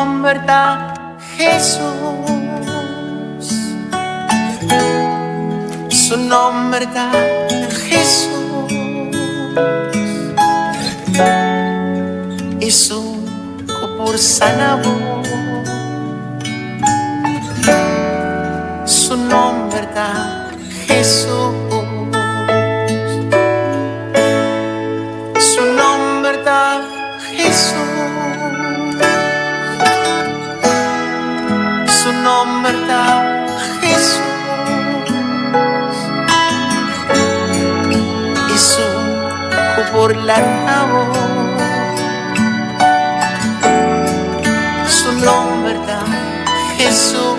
nombre está Jesús. Su nombre está Jesús. Y su kubur sanabo. Su nombre está Jesús. Su nombre está Jesús. Su nombre está Jesús. Y su kubur lanabo. Su nombre está Jesús.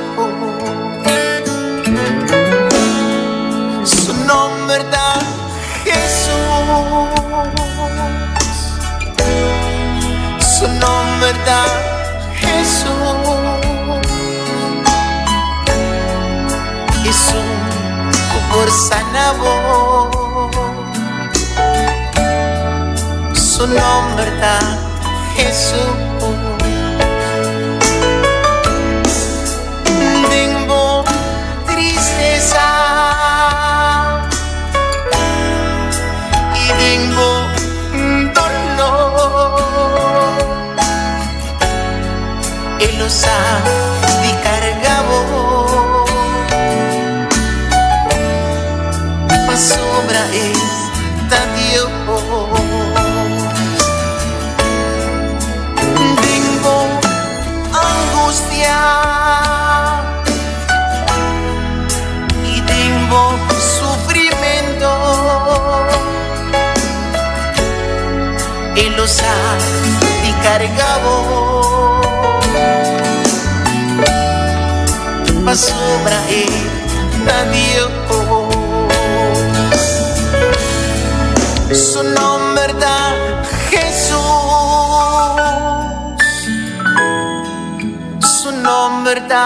Su nombre está Jesús. Su nombre está Jesús. Y su kubur sanabo. Su nombre está Jesús. Tengo tristeza y tengo dolor. Él los ha descargado. Mas sobra está Dios. Tengo angustia y tengo sufrimiento. Él los ha descargado. Mas sobra está Dios. Su nombre está Jesús. Su nombre está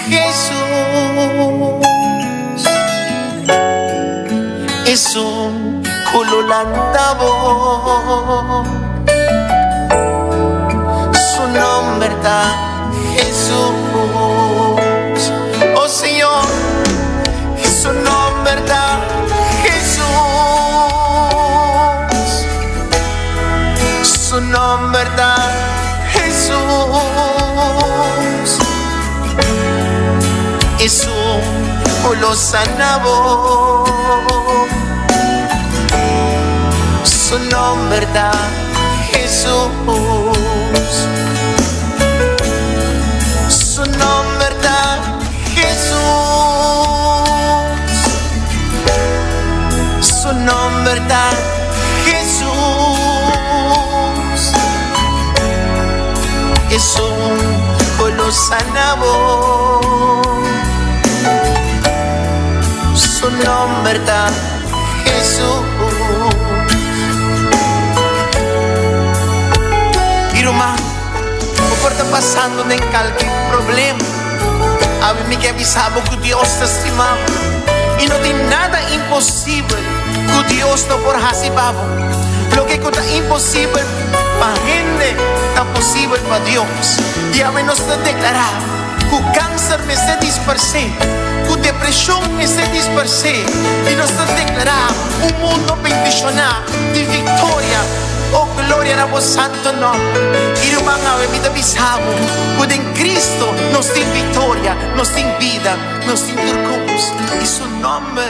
Jesús. Es un cololantabo. Su nombre está Jesús. Oh Señor, su nombre está Jesús. Su nombre está Jesús. Es un colosanabo. Su nombre está Jesús. Su nombre está Jesús. Su nombre está Jesús. Es un colosanabo. Su nombre está Jesús. Irmão, o que está passando nem qualquer problema. A mim que avisava que Deus te estimava. E não tem nada impossível que Deus não por fazer. Lo que está impossível para a gente está possível para Deus. E a mim nos declarar que o câncer me se dispersou, que a depressão me se dispersou. E nos declarar mundo bendicionado de vitória. Oh, gloria a vos santo nome. Irmão, a mim te avisamos que em Cristo nos tem vitória, nos tem vida, nos tem recursos. E seu nome